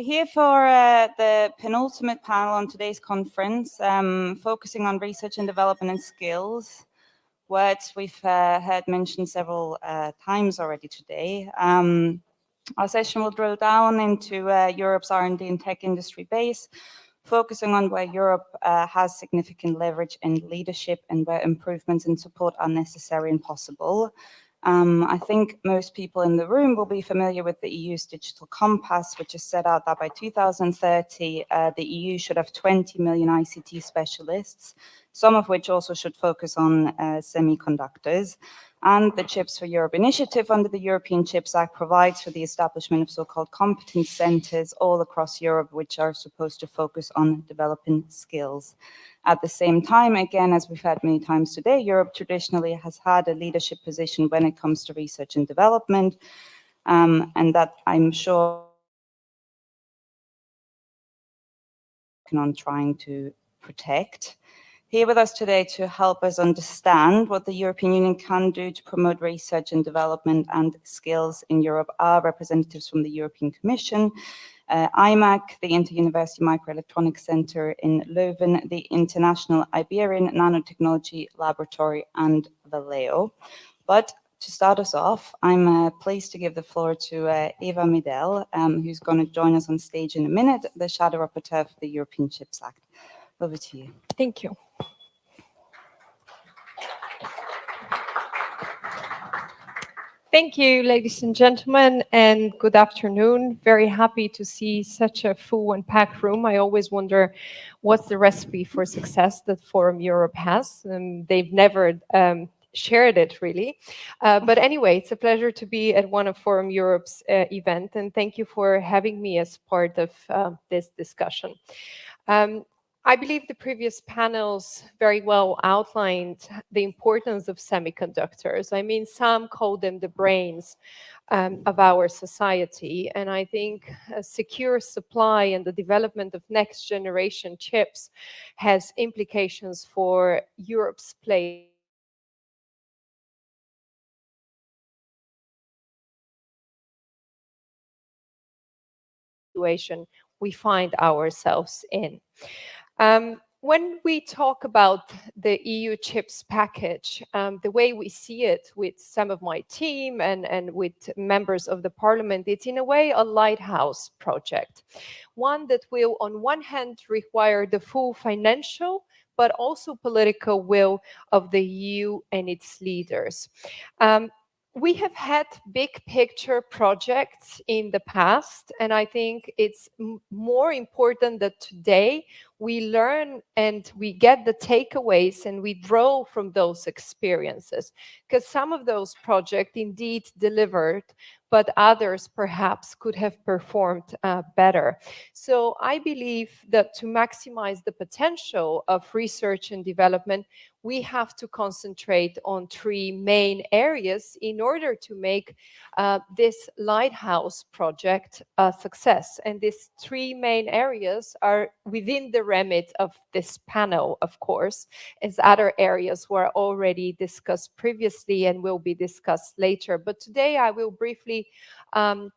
here for the penultimate panel on today's conference, focusing on research and development and skills, words we've heard mentioned several times already today. Our session will drill down into Europe's R&D and tech industry base, focusing on where Europe has significant leverage and leadership and where improvements and support are necessary and possible. I think most people in the room will be familiar with the EU's digital compass, which has set out that by 2030, the EU should have 20 million ICT specialists, some of which also should focus on semiconductors. And the Chips for Europe initiative under the European Chips Act provides for the establishment of so-called competence centers all across Europe, which are supposed to focus on developing skills. At the same time, again, as we've had many times today, Europe traditionally has had a leadership position when it comes to research and development, and that I'm sure on trying to protect. Here with us today to help us understand what the European Union can do to promote research and development and skills in Europe are representatives from the European Commission, IMAC, the Inter-University Microelectronics Center in Leuven, the International Iberian Nanotechnology Laboratory, and Valeo. But to start us off, I'm pleased to give the floor to Eva Midel, who's going to join us on stage in a minute, the Shadow Rapporteur for the European Chips Act. Over to you. Thank you. Thank you, ladies and gentlemen, and good afternoon. Very happy to see such a full and packed room. I always wonder what's the recipe for success that Forum Europe has. They've never shared it, really. But anyway, it's a pleasure to be at one of Forum Europe's event, and thank you for having me as part of this discussion. I believe the previous panels very well outlined the importance of semiconductors. I mean, some call them the brains of our society. And I think a secure supply and the development of next generation chips has implications for Europe's place situation we find ourselves in. When we talk about the EU chips package, the way we see it with some of my team and with members of the parliament, it's in a way a lighthouse project. One that will, on one hand, require the full financial, but also political will of the EU and its leaders. We have had big picture projects in the past, and I think it's more important that today we learn and we get the takeaways and we draw from those experiences, because some of those projects indeed delivered, but others perhaps could have performed better. So I believe that to maximize the potential of research and development, we have to concentrate on three main areas in order to make this lighthouse project a success. And these three main areas are within the remit of this panel, of course, as other areas were already discussed previously and will be discussed later. But today I will briefly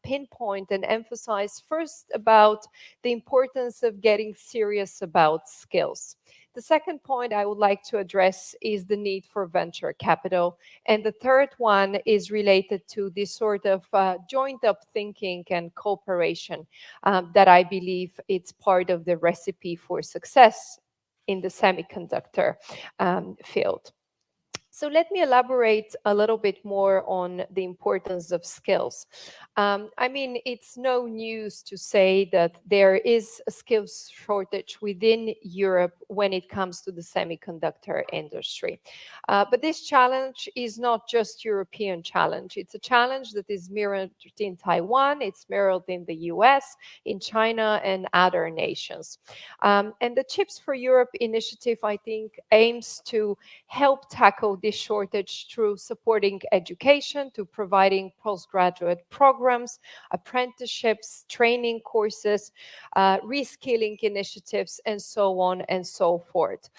pinpoint and emphasize first about the importance of getting serious about skills. The second point I would like to address is the need for venture capital. And the third one is related to this sort of joined up thinking and cooperation that I believe it's part of the recipe for success in the semiconductor field. So let me elaborate a little bit more on the importance of skills. I mean, it's no news to say that there is a skills shortage within Europe when it comes to the semiconductor industry. But this challenge is not just European challenge. It's a challenge that is mirrored in Taiwan, it's mirrored in the US, in China, and other nations. And the Chips for Europe initiative, I think, aims to help tackle this shortage through supporting education, to providing postgraduate programs, apprenticeships, training courses, reskilling initiatives, and so on and so forth.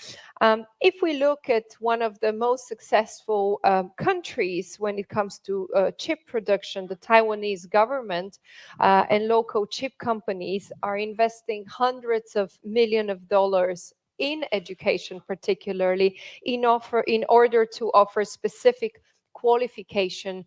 If we look at one of the most successful countries when it comes to chip production, the Taiwanese government and local chip companies are investing hundreds of millions of dollars in education, particularly in order to offer specific qualification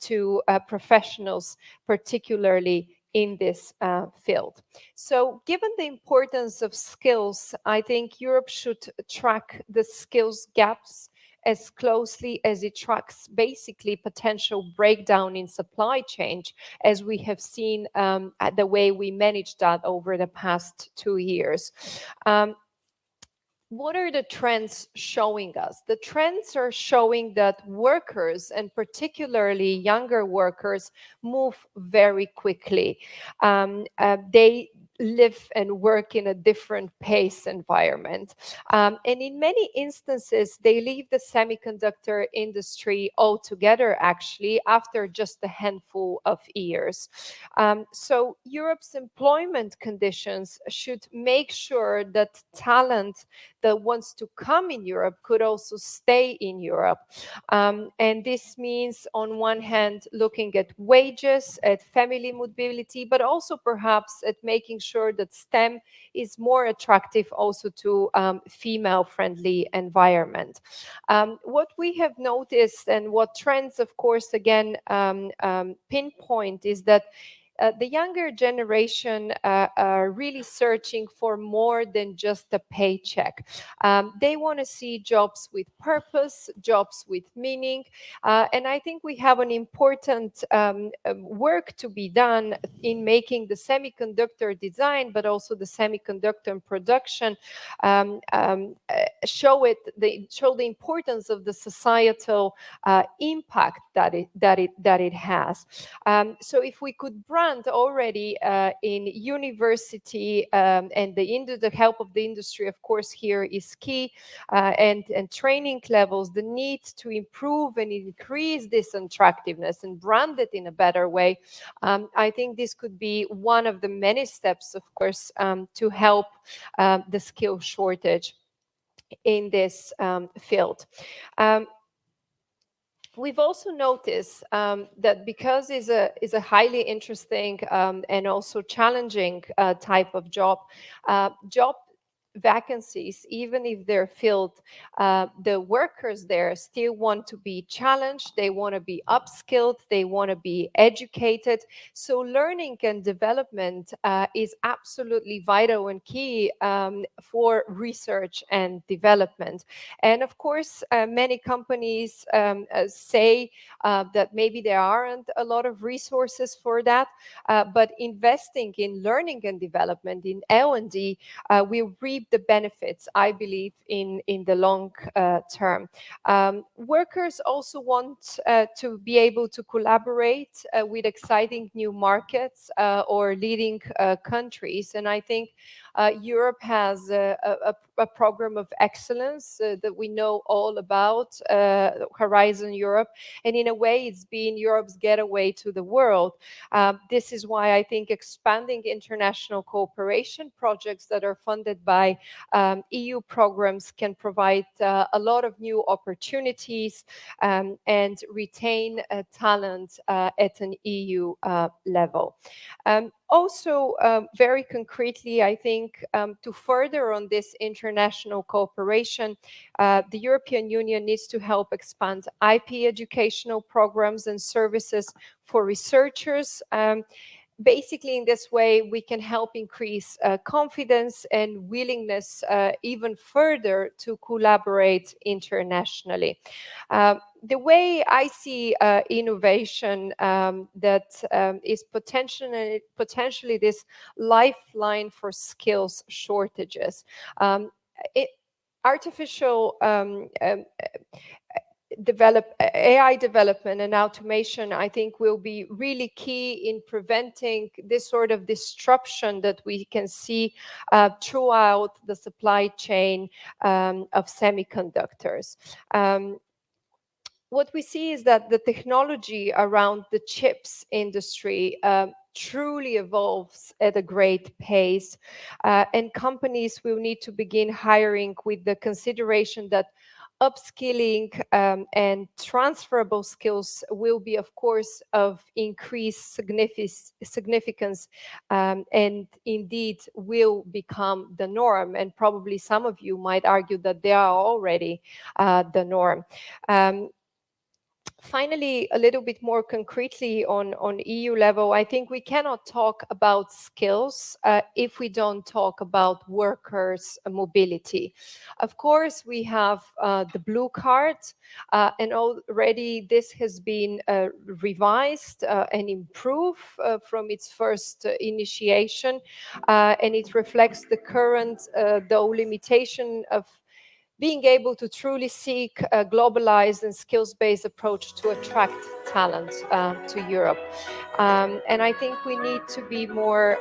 to professionals, particularly in this field. So given the importance of skills, I think Europe should track the skills gaps as closely as it tracks basically potential breakdown in supply chain, as we have seen the way we managed that over the past 2 years. What are the trends showing us? The trends are showing that workers, and particularly younger workers, move very quickly. They live and work in a different pace environment. And in many instances, they leave the semiconductor industry altogether, actually, after just a handful of years. So Europe's employment conditions should make sure that talent that wants to come in Europe could also stay in Europe. And this means, on one hand, looking at wages, at family mobility, but also perhaps at making sure that STEM is more attractive also to female-friendly environment. What we have noticed, and what trends, of course, again, pinpoint, is that the younger generation are really searching for more than just a paycheck. They want to see jobs with purpose, jobs with meaning. And I think we have an important work to be done in making the semiconductor design, but also the semiconductor production, show the importance of the societal impact that it has. So if we could brand already in university, and the help of the industry, of course, here is key, and training levels, the need to improve and increase this attractiveness and brand it in a better way. I think this could be one of the many steps, of course, to help the skill shortage in this field. We've also noticed that because is a highly interesting and also challenging type of job vacancies, even if they're filled, the workers there still want to be challenged, they want to be upskilled, they want to be educated. So learning and development is absolutely vital and key for research and development. And of course, many companies say that maybe there aren't a lot of resources for that, but investing in learning and development, in L&D, will reap the benefits, I believe, in the long term. Workers also want to be able to collaborate with exciting new markets or leading countries. And I think Europe has a program of excellence that we know all about, Horizon Europe. And in a way, it's been Europe's getaway to the world. This is why I think expanding international cooperation projects that are funded by EU programs can provide a lot of new opportunities and retain talent at an EU level. Also, very concretely, I think to further on this international cooperation, the European Union needs to help expand IP educational programs and services for researchers. Basically, in this way, we can help increase confidence and willingness even further to collaborate internationally. The way I see innovation that is potentially this lifeline for skills shortages. Artificial AI development and automation, I think, will be really key in preventing this sort of disruption that we can see throughout the supply chain of semiconductors. what we see is that the technology around the chips industry truly evolves at a great pace, and companies will need to begin hiring with the consideration that upskilling and transferable skills will be, of course, of increased significance, and indeed will become the norm. And probably some of you might argue that they are already the norm. Um, Finally, a little bit more concretely on EU level, I think we cannot talk about skills if we don't talk about workers' mobility. Of course, we have the blue card, and already this has been revised and improved from its first initiation, and it reflects the current, though, limitation of being able to truly seek a globalized and skills-based approach to attract talent to Europe. And I think we need to be more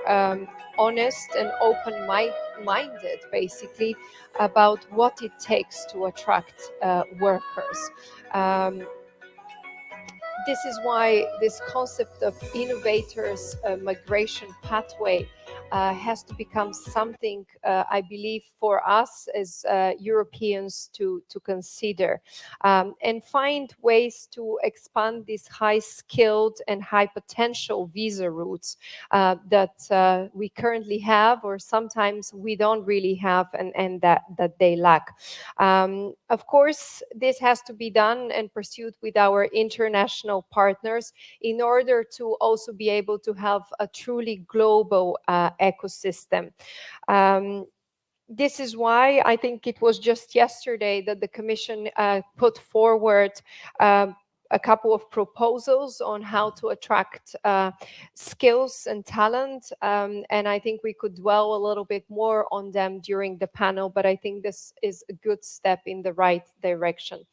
honest and open-minded, basically, about what it takes to attract workers. This is why this concept of innovators migration pathway has to become something, I believe, for us as Europeans to consider, and find ways to expand these high skilled and high potential visa routes that we currently have, or sometimes we don't really have, and that they lack. Of course, this has to be done and pursued with our international partners in order to also be able to have a truly global ecosystem. Um, this is why I think it was just yesterday that the Commission put forward a couple of proposals on how to attract skills and talent. And I think we could dwell a little bit more on them during the panel, but I think this is a good step in the right direction.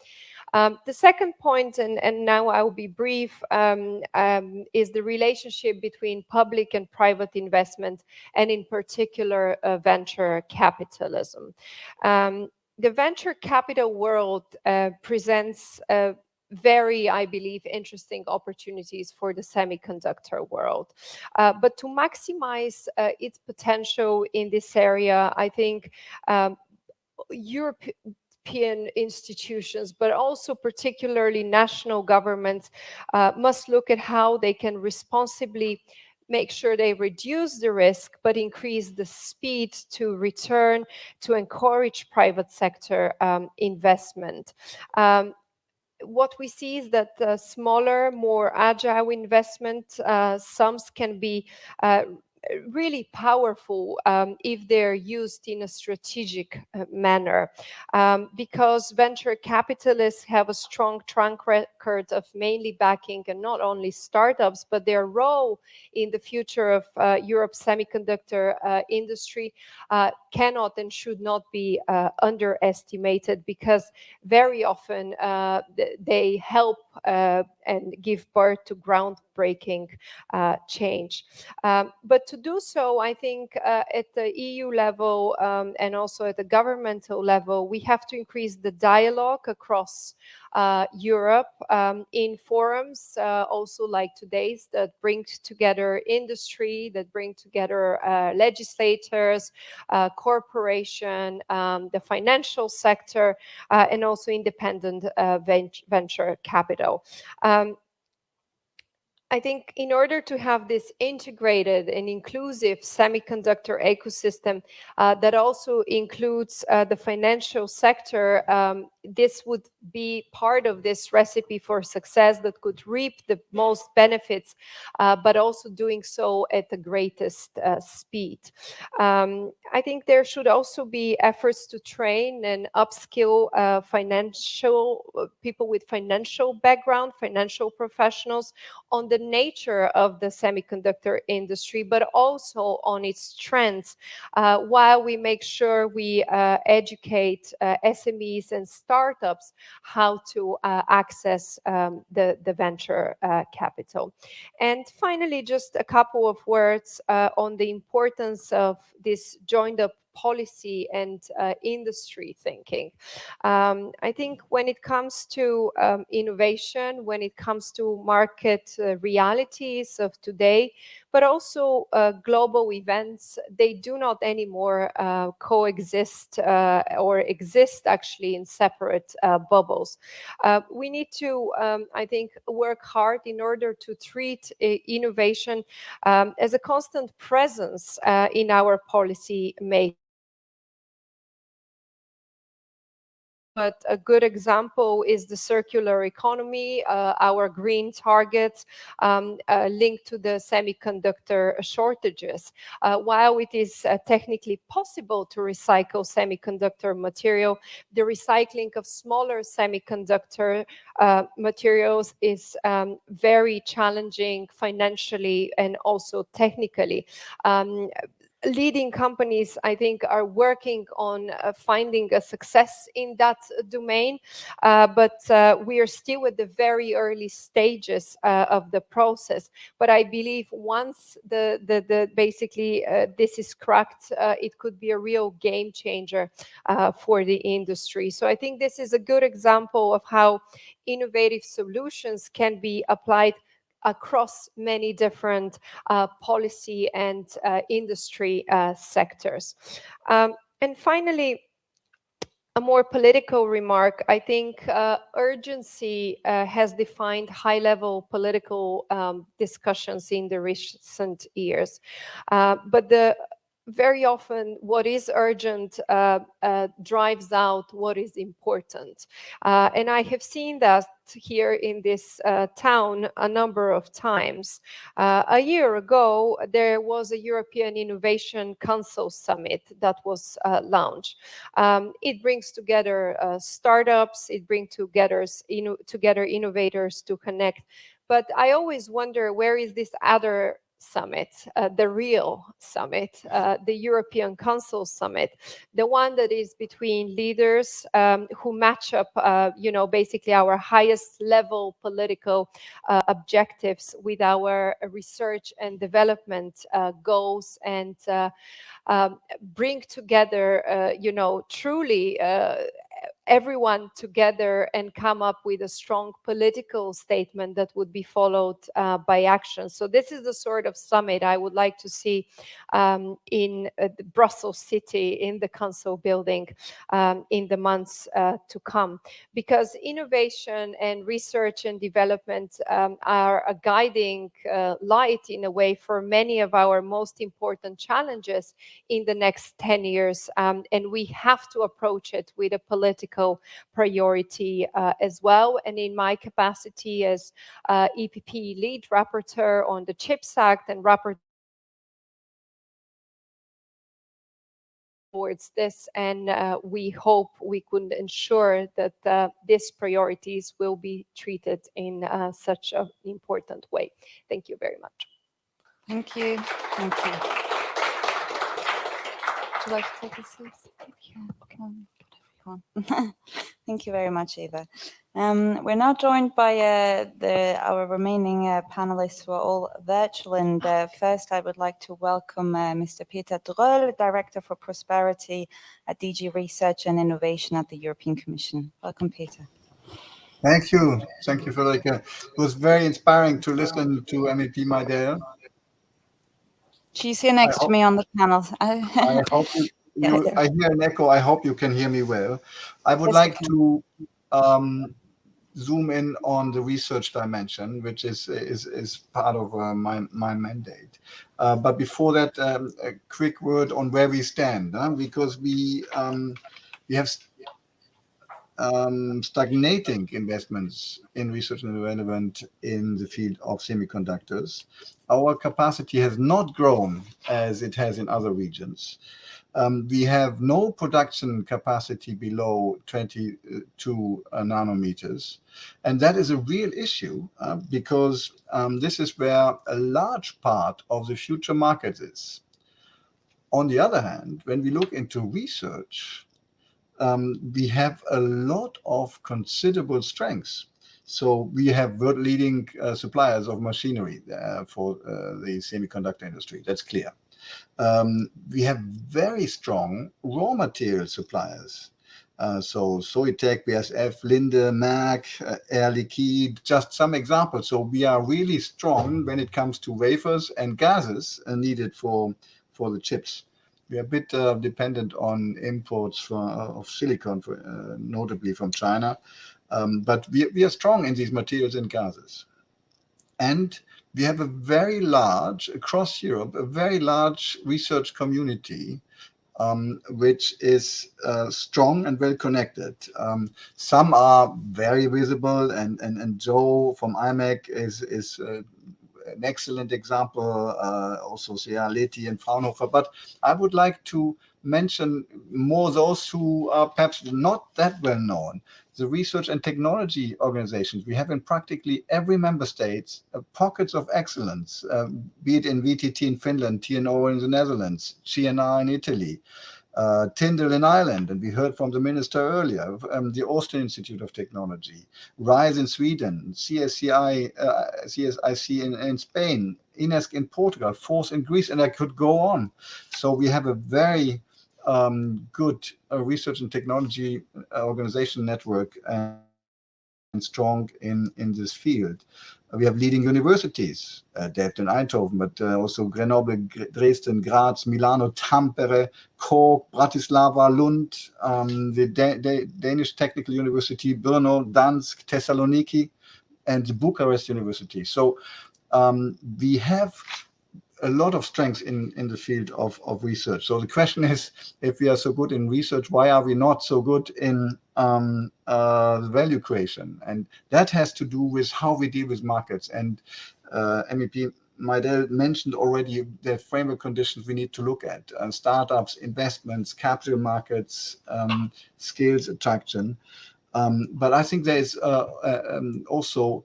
The second point, and now I will be brief, is the relationship between public and private investment, and in particular, venture capitalism. The venture capital world presents very, I believe, interesting opportunities for the semiconductor world. But to maximize its potential in this area, I think European institutions, but also particularly national governments, must look at how they can responsibly make sure they reduce the risk, but increase the speed to return to encourage private sector investment. What we see is that smaller, more agile investment sums can be really powerful if they're used in a strategic manner, because venture capitalists have a strong track record of mainly backing, and not only startups, but their role in the future of Europe's semiconductor industry cannot and should not be underestimated, because very often they help and give birth to groundbreaking change. But to do so, I think at the EU level and also at the governmental level, we have to increase the dialogue across Europe in forums, also like today's, that bring together industry, that bring together legislators, corporation, the financial sector, and also independent venture capital. I think in order to have this integrated and inclusive semiconductor ecosystem that also includes the financial sector, this would be part of this recipe for success that could reap the most benefits, but also doing so at the greatest speed. I think there should also be efforts to train and upskill financial people with financial background, financial professionals, on the nature of the semiconductor industry, but also on its trends, while we make sure we educate SMEs and startups how to access the venture capital. And finally, just a couple of words on the importance of this joined up policy and industry thinking. I think when it comes to innovation, when it comes to market realities of today, but also global events, they do not anymore coexist or exist actually in separate bubbles. We need to, I think, work hard in order to treat innovation as a constant presence in our policy making. But a good example is the circular economy, our green targets linked to the semiconductor shortages. While it is technically possible to recycle semiconductor material, the recycling of smaller semiconductor materials is very challenging financially and also technically. Leading companies, I think, are working on finding a success in that domain, but we are still at the very early stages of the process. But I believe once basically this is cracked, it could be a real game changer for the industry. So I think this is a good example of how innovative solutions can be applied across many different policy and industry sectors. And finally, a more political remark. I think urgency has defined high-level political discussions in the recent years. But very often what is urgent drives out what is important. And I have seen that here in this town a number of times. A year ago, there was a European Innovation Council Summit that was launched. It brings together startups, it brings together innovators to connect. But I always wonder, where is this other summit, the real summit, the European Council Summit, the one that is between leaders who match up, basically our highest level political objectives with our research and development goals, and bring together, truly everyone together and come up with a strong political statement that would be followed by action. So this is the sort of summit I would like to see in the Brussels city, in the council building, in the months to come. Because innovation and research and development are a guiding light in a way for many of our most important challenges in the next 10 years. And we have to approach it with a political priority as well. And in my capacity as EPP lead rapporteur on the CHIPS Act and rapporteur towards this, and we hope we could ensure that these priorities will be treated in such an important way. Thank you very much. Thank you. Thank you. Would you like to take a seat? Thank you very much, Eva. We're now joined by our remaining panelists who are all virtual. And first, I would like to welcome Mr. Peter Droll, Director for Prosperity at DG Research and Innovation at the European Commission. Welcome, Peter. Thank you. Thank you, Federica. It was very inspiring to listen to MEP Maidel. She's here next to me on the panel. I hope I hear an echo. I hope you can hear me well. I would like to zoom in on the research dimension, which is part of my mandate. But before that, a quick word on where we stand, because we have stagnating investments in research and development in the field of semiconductors. Our capacity has not grown as it has in other regions. We have no production capacity below 22 nanometers. And that is a real issue because this is where a large part of the future market is. On the other hand, when we look into research, we have a lot of considerable strengths. So we have world-leading suppliers of machinery for the semiconductor industry. That's clear. We have very strong raw material suppliers. So Soitec, BASF, Linde, Merck, Air Liquide, just some examples. So we are really strong when it comes to wafers and gases needed for the chips. We are a bit dependent on imports of silicon, notably from China. But we are strong in these materials and gases. And we have a very large, across Europe, a very large research community, which is strong and well connected. Some are very visible, and Joe from IMEC is an excellent example, also Circularity and Fraunhofer. But I would like to mention more those who are perhaps not that well known. The research and technology organizations we have in practically every member state, pockets of excellence, be it in VTT in Finland, TNO in the Netherlands, CNR in Italy, Tyndall in Ireland, and we heard from the minister earlier, the Austrian Institute of Technology, RISE in Sweden, CSIC in Spain, INESC in Portugal, FORCE in Greece, and I could go on. So we have a very good research and technology organization network and strong in this field. We have leading universities, Delft and Eindhoven, but also Grenoble, Dresden, Graz, Milano, Tampere, Cork, Bratislava, Lund, the Danish Technical University, Brno, Dansk, Thessaloniki, and the Bucharest University. So we have a lot of strengths in the field of research. So the question is, if we are so good in research, why are we not so good in value creation? And that has to do with how we deal with markets. And MEP Maidel mentioned already the framework conditions we need to look at: startups, investments, capital markets, skills attraction. But I think there is also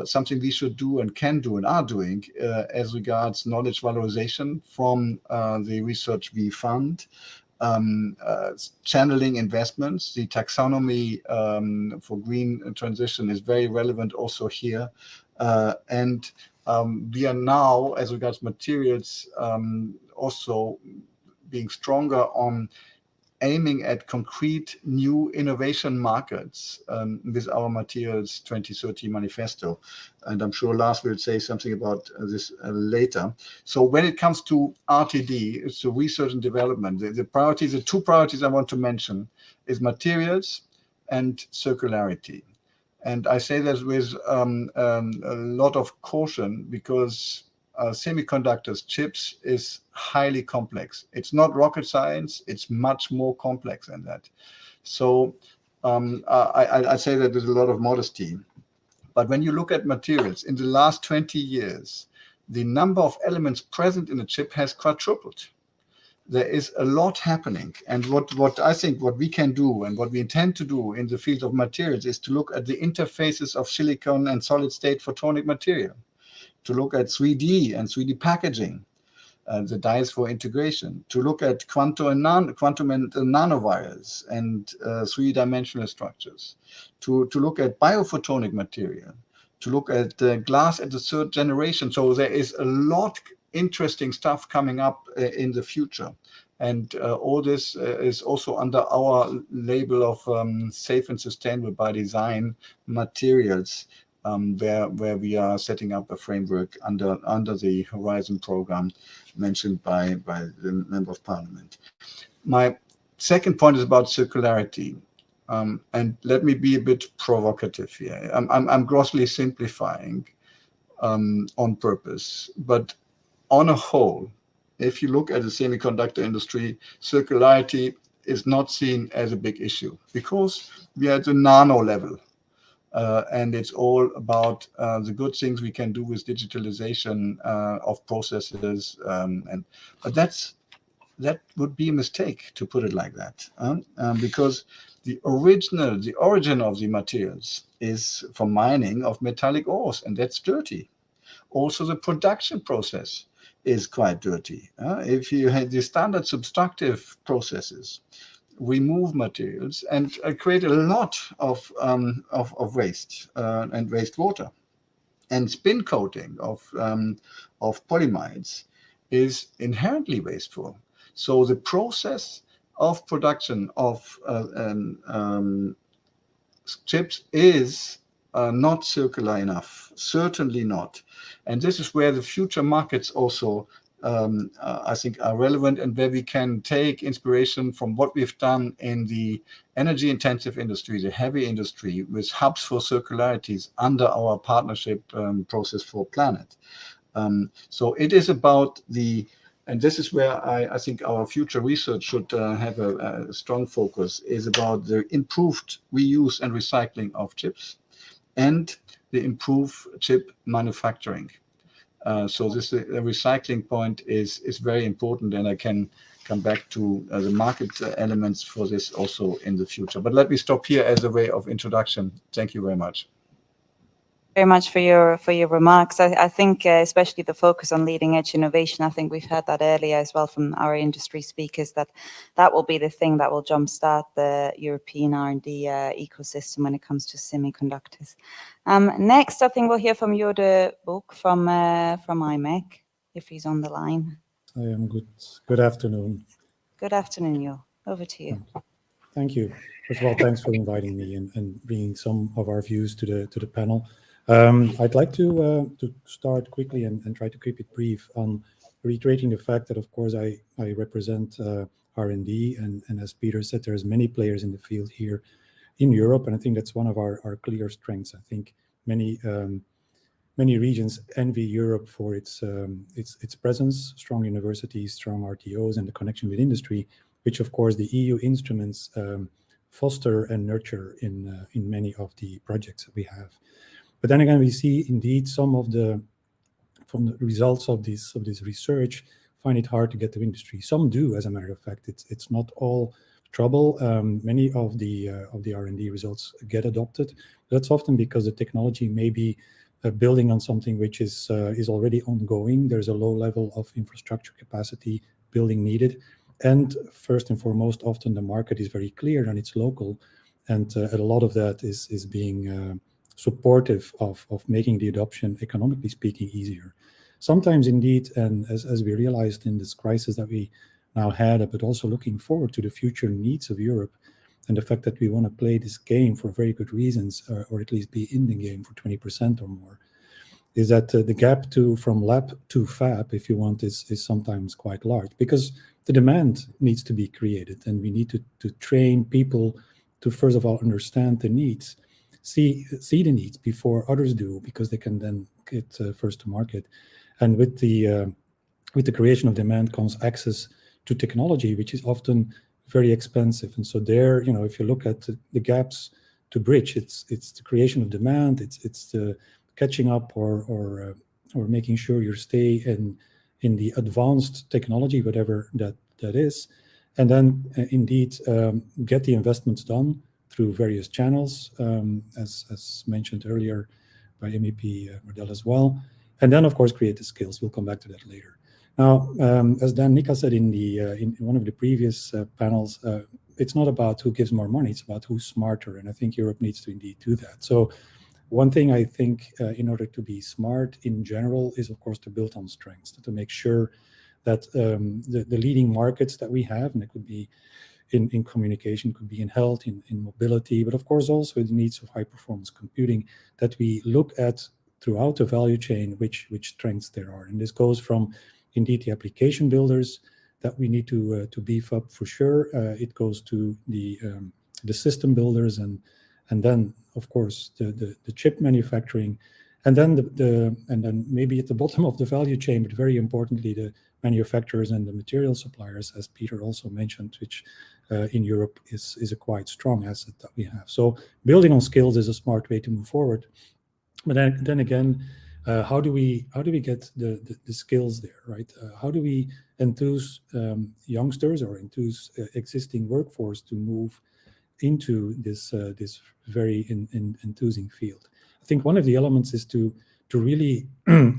something we should do and can do and are doing as regards knowledge valorization from the research we fund, channeling investments. The taxonomy for green transition is very relevant also here. And we are now, as regards materials, also being stronger on aiming at concrete new innovation markets with our Materials 2030 Manifesto. And I'm sure Lars will say something about this later. So when it comes to RTD, so research and development, the two priorities I want to mention is materials and circularity. And I say that with a lot of caution, because semiconductors, chips, is highly complex. It's not rocket science. It's much more complex than that. So I say that with a lot of modesty. But when you look at materials, in the last 20 years, the number of elements present in a chip has quadrupled. There is a lot happening. And what I think what we can do and what we intend to do in the field of materials is to look at the interfaces of silicon and solid state photonic material, to look at 3D and 3D packaging, the dies for integration, to look at quantum and nanowires and three-dimensional structures, to look at biophotonic material, to look at glass at the third generation. So there is a lot interesting stuff coming up in the future. And all this is also under our label of safe and sustainable by design materials, where we are setting up a framework under the Horizon program mentioned by the Member of Parliament. My second point is about circularity. And let me be a bit provocative here. I'm grossly simplifying on purpose, but on a whole, if you look at the semiconductor industry, circularity is not seen as a big issue because we are at the nano level. And it's all about the good things we can do with digitalization of processes. But that would be a mistake to put it like that, because the origin of the materials is from mining of metallic ores, and that's dirty. Also, the production process is quite dirty. If you had the standard subtractive processes, remove materials and create a lot of waste and wastewater, and spin coating of polyamides is inherently wasteful. So the process of production of chips is not circular enough, certainly not. And this is where the future markets also, I think, are relevant, and where we can take inspiration from what we've done in the energy intensive industry, the heavy industry, with hubs for circularities under our partnership process for Planet. So it is about and this is where I think our future research should have a strong focus, is about the improved reuse and recycling of chips and the improved chip manufacturing. So the recycling point is very important, and I can come back to the market elements for this also in the future. But let me stop here as a way of introduction. Thank you very much. Very much for your remarks. I think especially the focus on leading edge innovation. I think we've heard that earlier as well from our industry speakers, that will be the thing that will jumpstart the European R&D ecosystem when it comes to semiconductors. Next, I think we'll hear from Jode Book from IMEC, if he's on the line. I am good. Good afternoon. Good afternoon, Jo. Over to you. Thank you. First of all, thanks for inviting me and bringing some of our views to the panel. I'd like to start quickly and try to keep it brief on reiterating the fact that, of course, I represent R&D, and as Peter said, there's many players in the field here in Europe, and I think that's one of our clear strengths. I think many regions envy Europe for its presence, strong universities, strong RTOs, and the connection with industry, which, of course, the EU instruments foster and nurture in many of the projects that we have. But then again, we see indeed some of from the results of this research find it hard to get to industry. Some do, as a matter of fact. It's not all trouble. Many of the R&D results get adopted. That's often because the technology may be building on something which is already ongoing. There's a low level of infrastructure capacity building needed. And first and foremost, often the market is very clear and it's local. And a lot of that is being supportive of making the adoption, economically speaking, easier. Sometimes indeed, and as we realized in this crisis that we now had, but also looking forward to the future needs of Europe and the fact that we want to play this game for very good reasons, or at least be in the game for 20% or more, is that the gap from lab to fab, if you want, is sometimes quite large, because the demand needs to be created, and we need to train people to, first of all, understand the needs, see the needs before others do, because they can then get first to market. And with the creation of demand comes access to technology, which is often very expensive. And so there, if you look at the gaps to bridge, it's the creation of demand, it's the catching up or making sure you stay in the advanced technology, whatever that is, and then indeed get the investments done through various channels, as mentioned earlier by MEP Rodell as well, and then of course create the skills. We'll come back to that later. Now, as Dan Nika said in one of the previous panels, it's not about who gives more money, it's about who's smarter, and I think Europe needs to indeed do that. So one thing I think in order to be smart in general is, of course, to build on strengths, to make sure that the leading markets that we have, and it could be in communication, could be in health, in mobility, but of course also the needs of high performance computing, that we look at throughout the value chain which strengths there are. And this goes from indeed the application builders that we need to beef up for sure. It goes to the system builders, and then of course the chip manufacturing, and then maybe at the bottom of the value chain, but very importantly, the manufacturers and the material suppliers, as Peter also mentioned, which in Europe is a quite strong asset that we have. So building on skills is a smart way to move forward. But then again, how do we get the skills there, right? How do we enthuse youngsters or enthuse existing workforce to move into this very enthusing field? I think one of the elements is to really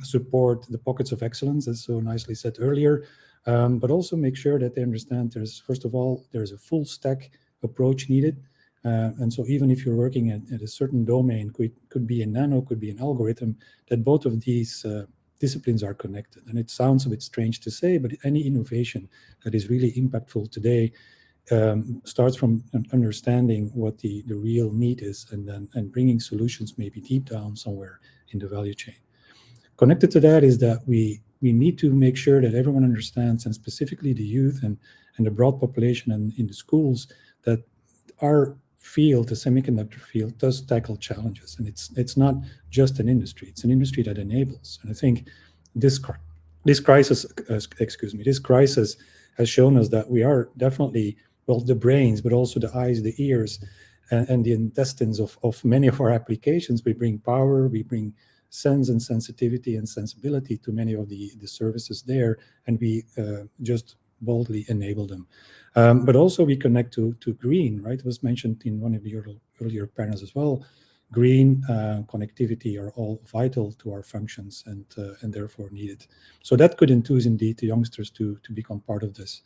support the pockets of excellence, as so nicely said earlier, but also make sure that they understand first of all, there's a full stack approach needed. And so even if you're working at a certain domain, could be a nano, could be an algorithm, that both of these disciplines are connected. And it sounds a bit strange to say, but any innovation that is really impactful today starts from understanding what the real need is, and bringing solutions maybe deep down somewhere in the value chain. Connected to that is that we need to make sure that everyone understands, and specifically the youth and the broad population and in the schools, that our field, the semiconductor field, does tackle challenges. And it's not just an industry, it's an industry that enables. And I think this crisis has shown us that we are definitely, well, the brains, but also the eyes, the ears, and the intestines of many of our applications. We bring power, we bring sense and sensitivity and sensibility to many of the services there, and we just boldly enable them. But also we connect to green, right? It was mentioned in one of the earlier panels as well. Green connectivity are all vital to our functions, and therefore needed. So that could enthuse indeed the youngsters to become part of this.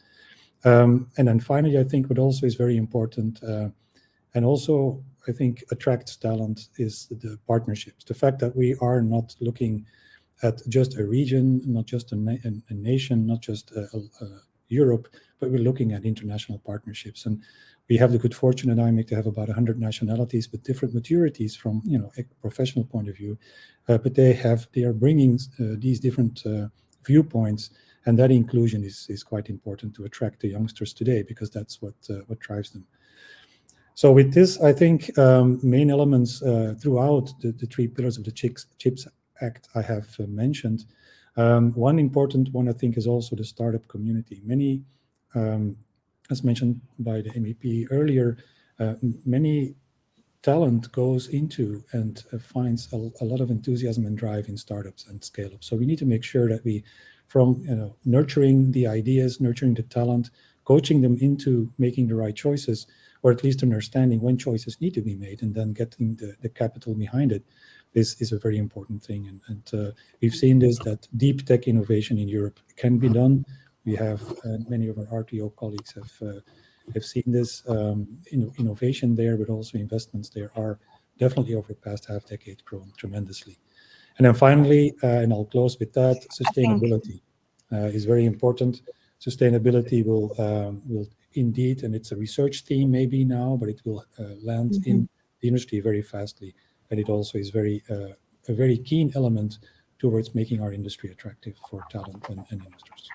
And then finally, I think what also is very important, and also I think attracts talent, is the partnerships. The fact that we are not looking at just a region, not just a nation, not just Europe, but we're looking at international partnerships. And we have the good fortune at IMEC to have about 100 nationalities with different maturities from a professional point of view, but they are bringing these different viewpoints, and that inclusion is quite important to attract the youngsters today, because that's what drives them. So with this, I think main elements throughout the three pillars of the CHIPS Act I have mentioned. One important one, I think, is also the startup community. Many, as mentioned by the MEP earlier, many talent goes into and finds a lot of enthusiasm and drive in startups and scale-ups. So we need to make sure that we, from nurturing the ideas, nurturing the talent, coaching them into making the right choices, or at least understanding when choices need to be made, and then getting the capital behind it, is a very important thing. And we've seen this, that deep tech innovation in Europe can be done. We have many of our RTO colleagues have seen this innovation there, but also investments there are definitely over the past half decade grown tremendously. And then finally, and I'll close with that, sustainability is very important. Sustainability will indeed, and it's a research theme maybe now, but it will land in the industry very fastly. And it also is a very keen element towards making our industry attractive for talent and investors.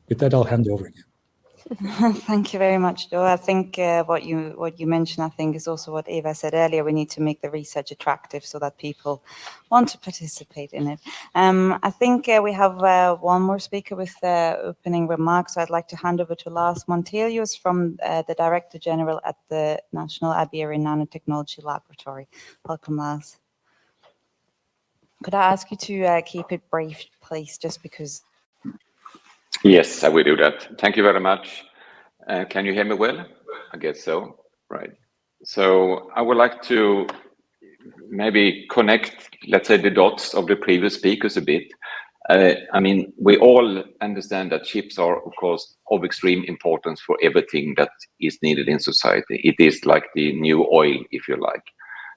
With that, I'll hand over again. Thank you very much, Joe. I think what you mentioned, I think, is also what Eva said earlier. We need to make the research attractive so that people want to participate in it. I think we have one more speaker with opening remarks. So I'd like to hand over to Lars Montelius from the Director General at the National Aviary Nanotechnology Laboratory. Welcome, Lars. Could I ask you to keep it brief, please, just because... Yes, I will do that. Thank you very much. Can you hear me well? I guess so. Right. So I would like to maybe connect, let's say, the dots of the previous speakers a bit. I mean, we all understand that chips are, of course, of extreme importance for everything that is needed in society. It is like the new oil, if you like.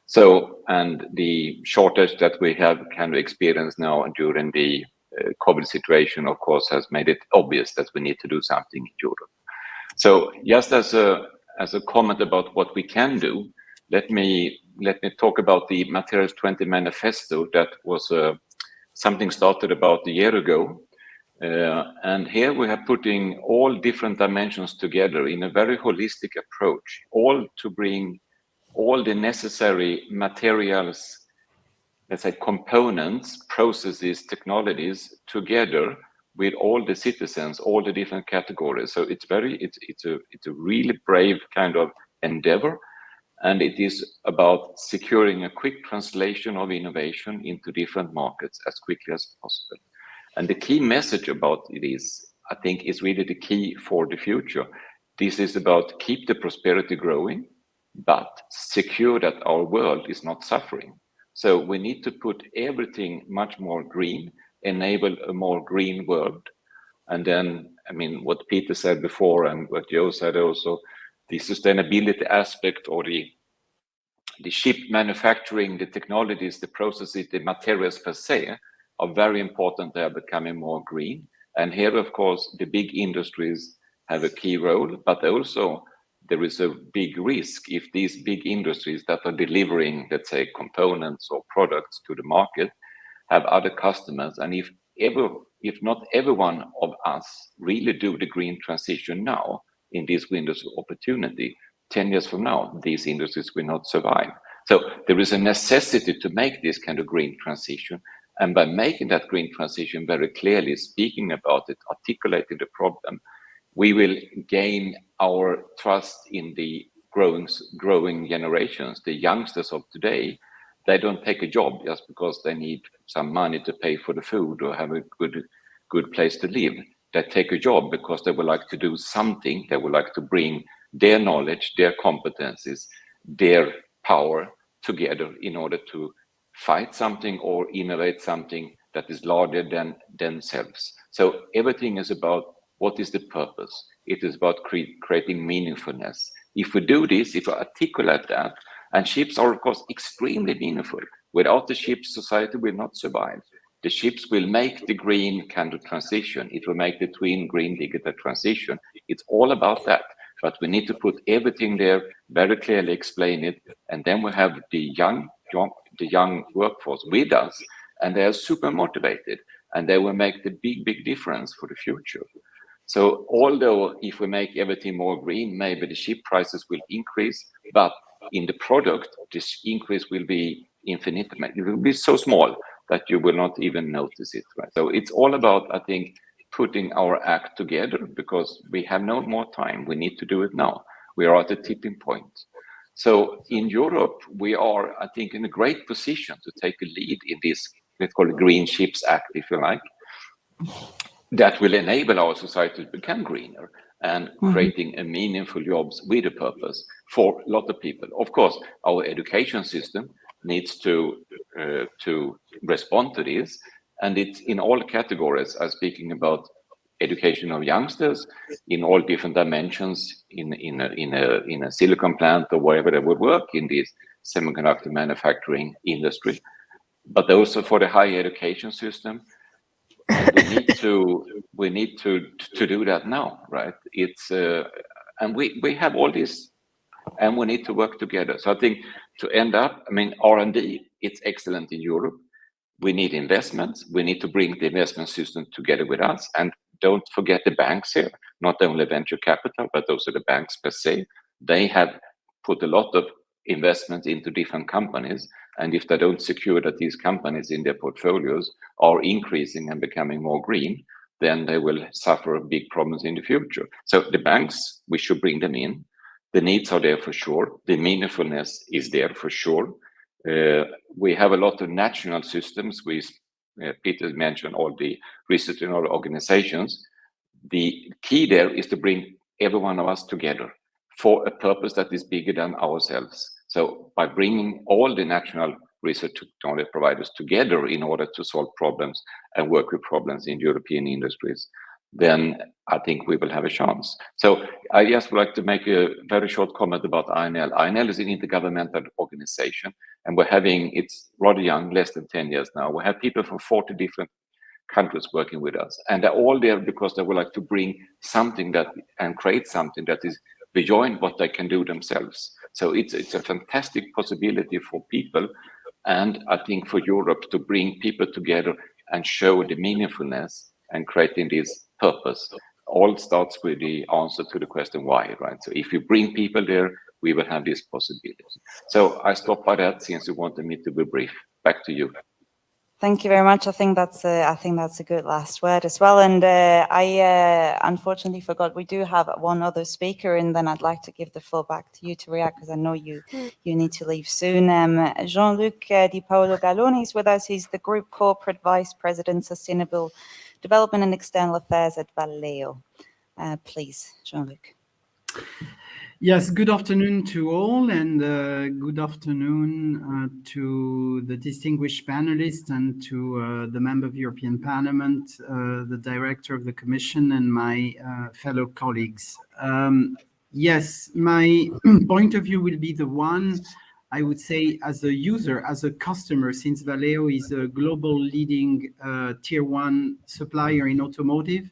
So, and the shortage that we have kind of experienced now during the COVID situation, of course, has made it obvious that we need to do something in Europe. So just as a comment about what we can do, let me talk about the Materials 20 Manifesto. That was something started about a year ago. And here we are putting all different dimensions together in a very holistic approach, all to bring all the necessary materials, let's say, components, processes, technologies together with all the citizens, all the different categories. So it's a really brave kind of endeavor, and it is about securing a quick translation of innovation into different markets as quickly as possible. And the key message about it is, I think, is really the key for the future. This is about keep the prosperity growing, but secure that our world is not suffering. So we need to put everything much more green, enable a more green world. And then, I mean, what Peter said before and what Joe said also, the sustainability aspect, or the chip manufacturing, the technologies, the processes, the materials per se, are very important. They are becoming more green. And here, of course, the big industries have a key role, but also there is a big risk if these big industries that are delivering, let's say, components or products to the market have other customers. And if not everyone of us really do the green transition now in this windows of opportunity, 10 years from now, these industries will not survive. So there is a necessity to make this kind of green transition. And by making that green transition very clearly, speaking about it, articulating the problem, we will gain our trust in the growing generations. The youngsters of today, they don't take a job just because they need some money to pay for the food or have a good place to live. They take a job because they would like to do something. They would like to bring their knowledge, their competencies, their power together in order to fight something or innovate something that is larger than themselves. So everything is about what is the purpose. It is about creating meaningfulness. If we do this, if we articulate that, and ships are, of course, extremely meaningful. Without the ships, society will not survive. The ships will make the green kind of transition. It will make the twin green digital transition. It's all about that. But we need to put everything there, very clearly explain it, and then we have the young workforce with us, and they are super motivated, and they will make the big difference for the future. So although if we make everything more green, maybe the ship prices will increase, but in the product, this increase will be infinitesimal. It will be so small that you will not even notice it. Right? So it's all about, I think, putting our act together, because we have no more time. We need to do it now. We are at a tipping point. So in Europe, we are, I think, in a great position to take a lead in this, let's call it Green Ships Act, if you like, that will enable our society to become greener and creating a meaningful jobs with a purpose for a lot of people. Of course, our education system needs to respond to this, and it's in all categories. I'm speaking about education of youngsters in all different dimensions in a silicon plant or wherever they would work in this semiconductor manufacturing industry, but also for the higher education system. We need to do that now, right? It's and we have all this, and we need to work together. So I think to end up, I mean, R&D, it's excellent in Europe. We need investments. We need to bring the investment system together with us, and don't forget the banks here. Not only venture capital, but also the banks per se. They have put a lot of investment into different companies, and if they don't secure that these companies in their portfolios are increasing and becoming more green, then they will suffer big problems in the future. So the banks, we should bring them in. The needs are there for sure. The meaningfulness is there for sure. We have a lot of national systems. Peter mentioned all the research and all organizations. The key there is to bring every one of us together for a purpose that is bigger than ourselves. So by bringing all the national research technology providers together in order to solve problems and work with problems in European industries, then I think we will have a chance. So I just would like to make a very short comment about INL. INL is an intergovernmental organization, and it's rather young, less than 10 years now. We have people from 40 different countries working with us, and they're all there because they would like to bring something and create something that is beyond what they can do themselves. So it's a fantastic possibility for people, and I think for Europe to bring people together and show the meaningfulness and creating this purpose. All starts with the answer to the question why, right? So if you bring people there, we will have this possibility. So I stop by that since you wanted me to be brief. Back to you. Thank you very much. I think that's a good last word as well. And I unfortunately forgot we do have one other speaker, and then I'd like to give the floor back to you to react, because I know you need to leave soon. Jean-Luc Di Paolo Galloni is with us. He's the Group Corporate Vice President, Sustainable Development and External Affairs at Valeo. Please, Jean-Luc. Yes, good afternoon to all, and good afternoon to the distinguished panelists and to the member of European Parliament, the Director of the Commission, and my fellow colleagues. Yes, my point of view will be the one I would say, as a user, as a customer, since Valeo is a global leading tier one supplier in automotive,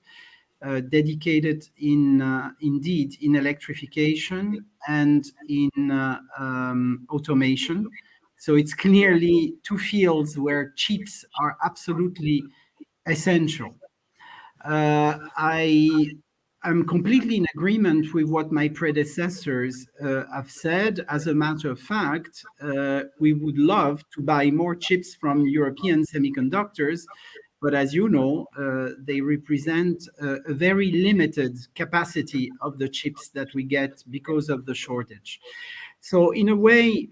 dedicated indeed in electrification and in automation. So it's clearly two fields where chips are absolutely essential. I'm completely in agreement with what my predecessors have said. As a matter of fact, we would love to buy more chips from European semiconductors, but as you know, they represent a very limited capacity of the chips that we get because of the shortage. So in a way,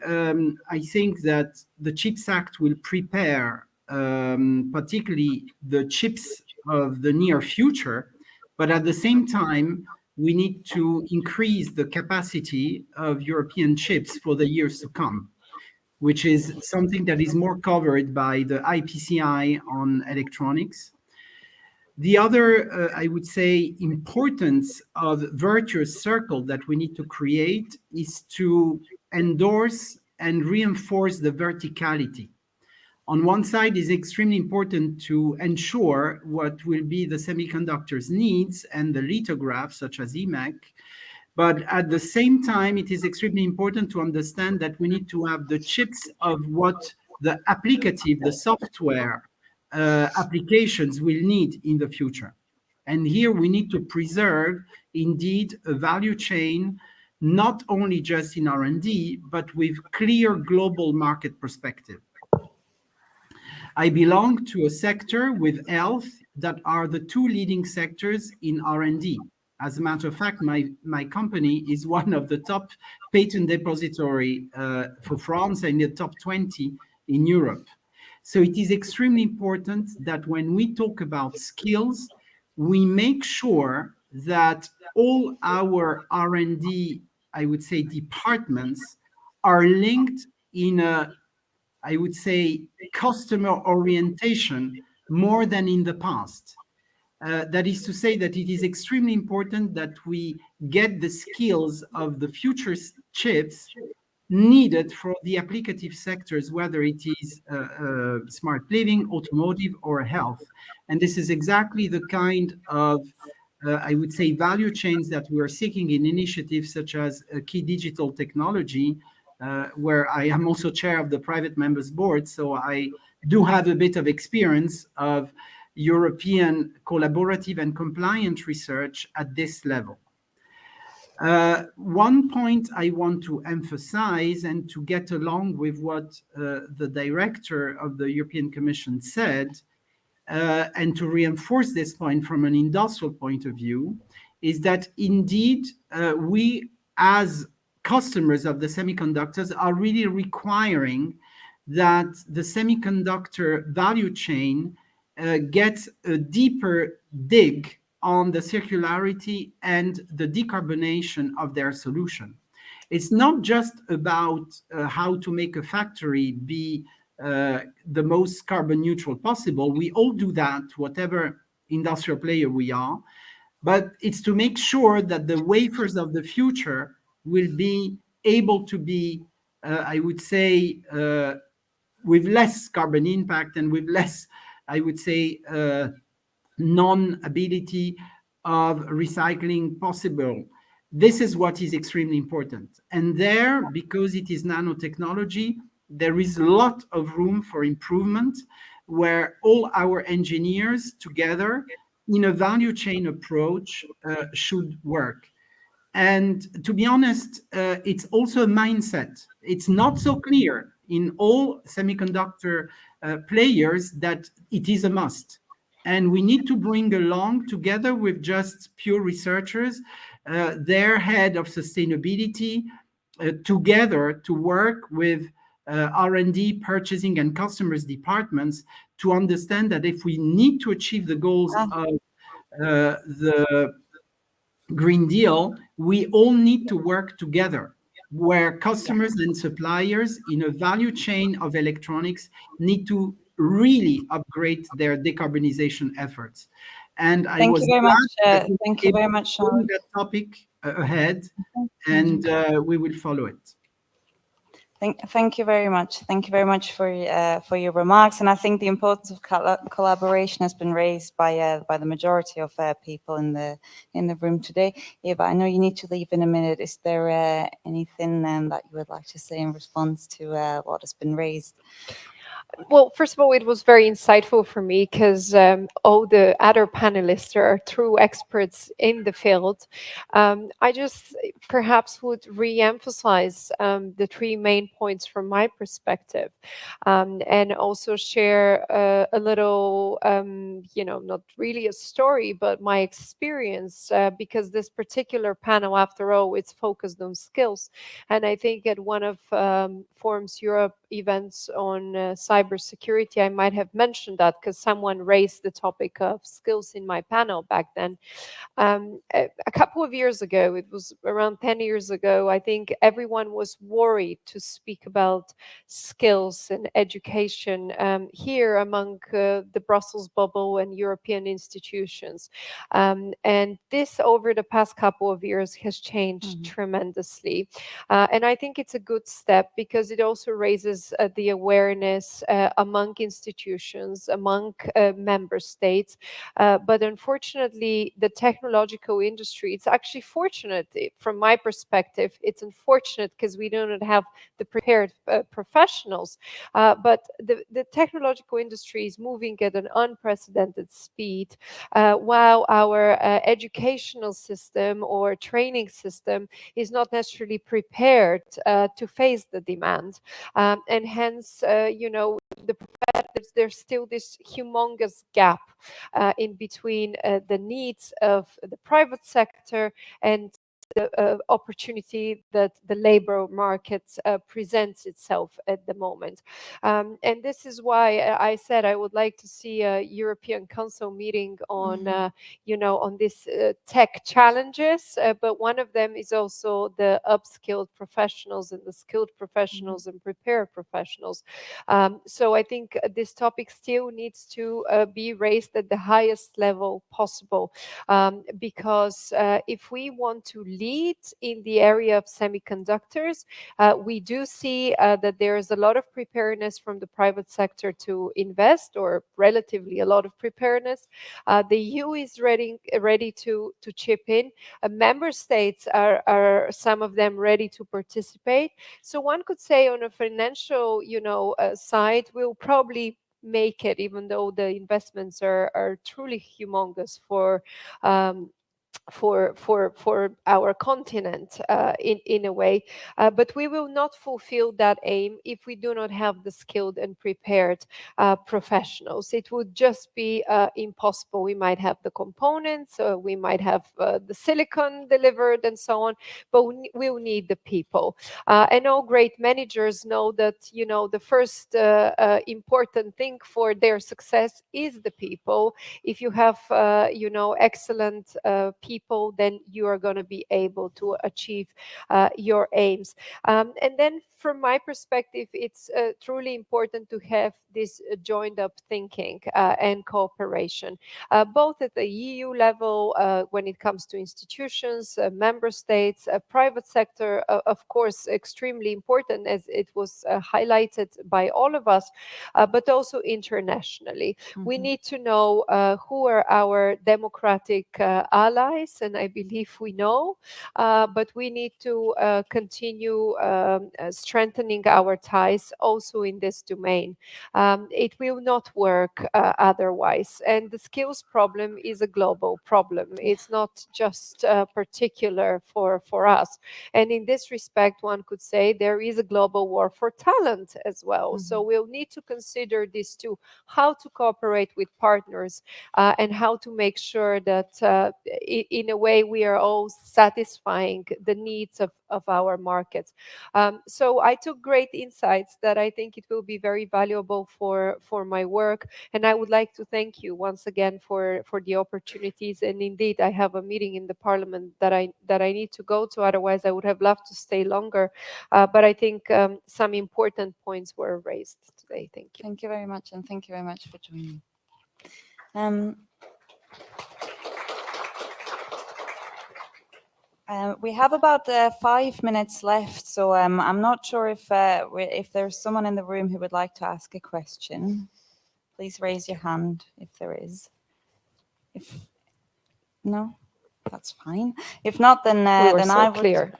I think that the CHIPS Act will prepare particularly the chips of the near future, but at the same time, we need to increase the capacity of European chips for the years to come, which is something that is more covered by the IPCI on electronics. The other, I would say, importance of virtuous circle that we need to create is to endorse and reinforce the verticality. On one side, it's extremely important to ensure what will be the semiconductors' needs and the lithographs, such as EMAC. But at the same time, it is extremely important to understand that we need to have the chips of what the applicative, the software applications will need in the future. And here we need to preserve, indeed, a value chain, not only just in R&D, but with clear global market perspective. I belong to a sector with health that are the two leading sectors in R&D. As a matter of fact, my company is one of the top patent depository for France and the top 20 in Europe. So it is extremely important that when we talk about skills, we make sure that all our R&D, I would say, departments are linked in a, I would say, customer orientation more than in the past. That is to say that it is extremely important that we get the skills of the future chips needed for the applicative sectors, whether it is smart living, automotive, or health. And this is exactly the kind of, I would say, value chains that we are seeking in initiatives such as Key Digital Technology, where I am also chair of the private members board. So I do have a bit of experience of European collaborative and compliant research at this level. One point I want to emphasize, and to get along with what the director of the European Commission said, and to reinforce this point from an industrial point of view, is that indeed we as customers of the semiconductors are really requiring that the semiconductor value chain gets a deeper dig on the circularity and the decarbonation of their solution. It's not just about how to make a factory be the most carbon neutral possible. We all do that, whatever industrial player we are, but it's to make sure that the wafers of the future will be able to be, I would say, with less carbon impact and with less, I would say, non-ability of recycling possible. This is what is extremely important. And there, because it is nanotechnology, there is a lot of room for improvement where all our engineers together in a value chain approach should work. And to be honest, it's also a mindset. It's not so clear in all semiconductor players that it is a must. And we need to bring along, together with just pure researchers, their head of sustainability, together to work with R&D, purchasing, and customers departments to understand that if we need to achieve the goals of the Green Deal, we all need to work together, where customers and suppliers in a value chain of electronics need to really upgrade their decarbonization efforts. And I was glad that thank you very much, that topic ahead, and we will follow it. Thank you very much. Thank you very much for your remarks. And I think the importance of collaboration has been raised by the majority of people in the room today. Eva, I know you need to leave in a minute. Is there anything that you would like to say in response to what has been raised? Well, first of all, it was very insightful for me because all the other panelists are true experts in the field. I just perhaps would re-emphasize the three main points from my perspective, and also share a little, not really a story, but my experience, because this particular panel, after all, it's focused on skills. And I think at one of Forums Europe events on cybersecurity, I might have mentioned that because someone raised the topic of skills in my panel back then. A couple of years ago, it was around 10 years ago, I think everyone was worried to speak about skills and education here among the Brussels bubble and European institutions. And this, over the past couple of years, has changed tremendously. And I think it's a good step because it also raises the awareness among institutions, among member states. But unfortunately, the technological industry, it's actually fortunate from my perspective. It's unfortunate because we do not have the prepared professionals. But the technological industry is moving at an unprecedented speed, while our educational system or training system is not necessarily prepared to face the demand. And hence, there's still this humongous gap in between the needs of the private sector and the opportunity that the labor market presents itself at the moment. And this is why I said I would like to see a European Council meeting on, on these tech challenges. But one of them is also the upskilled professionals and the skilled professionals and prepared professionals. So I think this topic still needs to be raised at the highest level possible, because if we want to lead in the area of semiconductors, we do see that there is a lot of preparedness from the private sector to invest, or relatively a lot of preparedness. The EU is ready to chip in. Member states are some of them ready to participate. So one could say on a financial, side, we'll probably make it, even though the investments are truly humongous for our continent in a way, but we will not fulfill that aim if we do not have the skilled and prepared professionals. It would just be impossible. We might have the components, we might have the silicon delivered and so on, but we'll need the people. And all great managers know that the first important thing for their success is the people. If you have excellent people, then you are going to be able to achieve your aims. And then from my perspective, it's truly important to have this joined up thinking and cooperation, both at the EU level, when it comes to institutions, member states, private sector, of course, extremely important, as it was highlighted by all of us, but also internationally. We need to know who are our democratic allies, and I believe we know, but we need to continue strengthening our ties also in this domain. It will not work otherwise. And the skills problem is a global problem. It's not just particular for us. And in this respect, one could say there is a global war for talent as well. So we'll need to consider this too, how to cooperate with partners, and how to make sure that in a way we are all satisfying the needs of our markets. So I took great insights that I think it will be very valuable for my work. And I would like to thank you once again for the opportunities. And indeed, I have a meeting in the Parliament that I need to go to. Otherwise, I would have loved to stay longer. But I think some important points were raised today. Thank you. Thank you very much, and thank you very much for joining. We have about 5 minutes left, so I'm not sure if there's someone in the room who would like to ask a question. Please raise your hand if there is. If no, that's fine. If not, then We were then so I would. clear.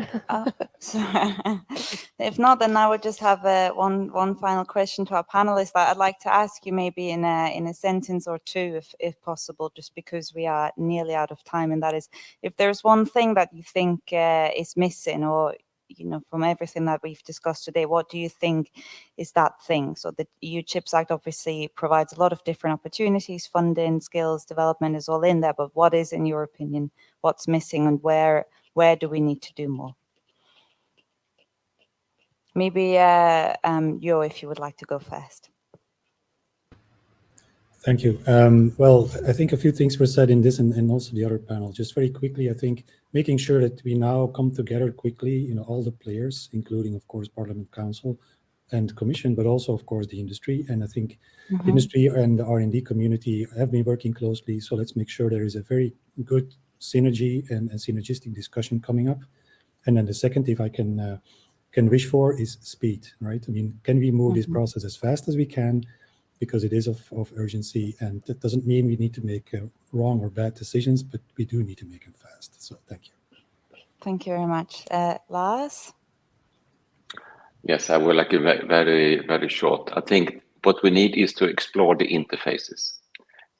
If not, then I would just have one final question to our panelists that I'd like to ask you, maybe in a sentence or two, if possible, just because we are nearly out of time. And that is, if there's one thing that you think is missing, or from everything that we've discussed today, what do you think is that thing? So the EU Chips Act obviously provides a lot of different opportunities, funding, skills, development is all in there. But what is, in your opinion, what's missing, and where do we need to do more? Maybe Jo, if you would like to go first. Thank you. Well, I think a few things were said in this and also the other panel. Just very quickly, I think making sure that we now come together quickly, all the players, including, of course, Parliament, Council, and Commission, but also, of course, the industry. And I think industry and the R&D community have been working closely. So let's make sure there is a very good synergy and synergistic discussion coming up. And then the second, if I can wish for, is speed, right? I mean, can we move this process as fast as we can? Because it is of urgency, and that doesn't mean we need to make wrong or bad decisions, but we do need to make them fast. So thank you. Thank you very much. Lars? Yes, I will like a very, very short. I think what we need is to explore the interfaces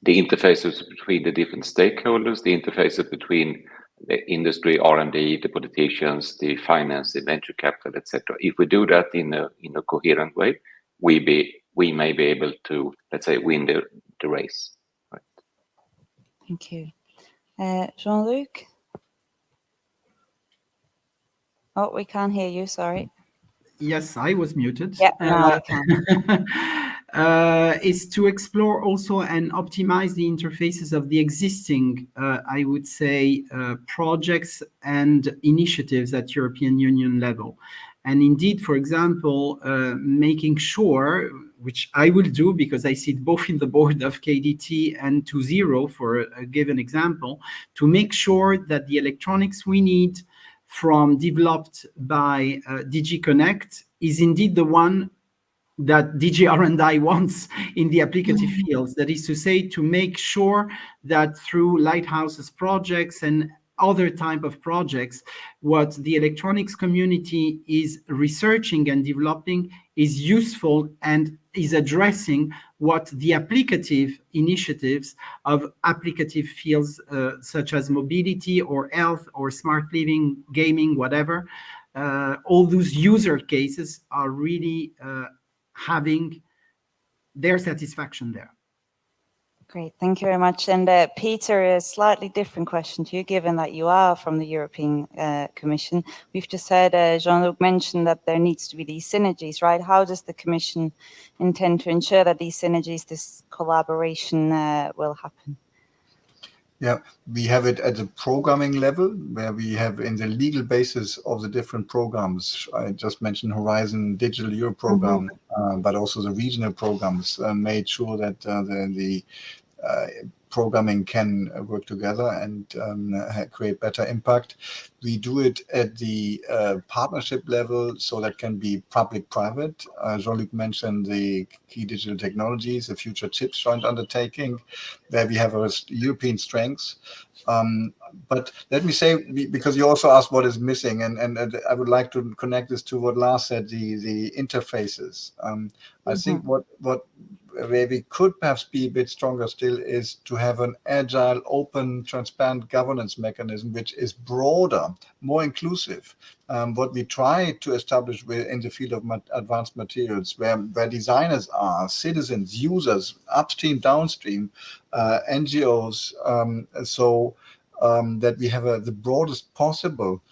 between the different stakeholders, the interfaces between the industry, R&D, the politicians, the finance, the venture capital, etc. If we do that in a coherent way, we may be able to, let's say, win the race. Right. Thank you. Jean-Luc? Oh, we can't hear you, sorry. Yes, I was muted. Yeah, now I can. Is to explore also and optimize the interfaces of the existing, I would say, projects and initiatives at European Union level. And indeed, for example, making sure, which I will do because I sit both in the board of KDT and 2.0 for a given example, to make sure that the electronics we need from developed by DG Connect is indeed the one that DG R&I wants in the applicative fields. That is to say, to make sure that through lighthouses projects and other type of projects, what the electronics community is researching and developing is useful and is addressing what the applicative initiatives of applicative fields such as mobility or health or smart living, gaming, whatever, all those user cases are really having their satisfaction there. Great, thank you very much. And Peter, a slightly different question to you, given that you are from the European Commission. We've just heard Jean-Luc mention that there needs to be these synergies, right? How does the Commission intend to ensure that these synergies, this collaboration will happen? Yeah, we have it at the programming level, where we have in the legal basis of the different programs. I just mentioned Horizon Digital Europe program, but also the regional programs made sure that the programming can work together and create better impact. We do it at the partnership level, so that can be public-private. Jean-Luc mentioned the key digital technologies, the future chips joint undertaking, where we have our European strengths. But let me say, because you also asked what is missing, and I would like to connect this to what Lars said, the interfaces. I think where we could perhaps be a bit stronger still is to have an agile, open, transparent governance mechanism, which is broader, more inclusive. What we try to establish in the field of advanced materials, where designers are, citizens, users, upstream, downstream, NGOs, that we have the broadest possible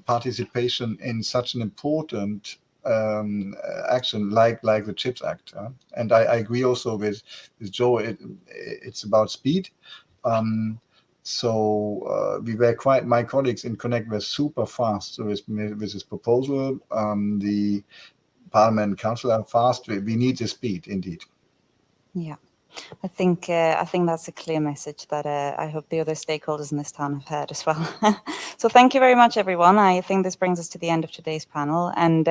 participation in such an important action like the Chips Act. And I agree also with Joe, it's about speed. So we were my colleagues in Connect were super fast with this proposal. The Parliament and Council are fast. We need the speed indeed. Yeah. I think that's a clear message that I hope the other stakeholders in this town have heard as well. So thank you very much, everyone. I think this brings us to the end of today's panel. And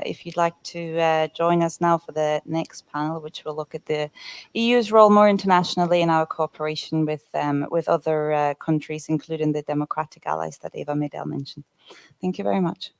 if you'd like to join us now for the next panel, which will look at the EU's role more internationally in our cooperation with other countries, including the democratic allies that Eva Medel mentioned. Thank you very much.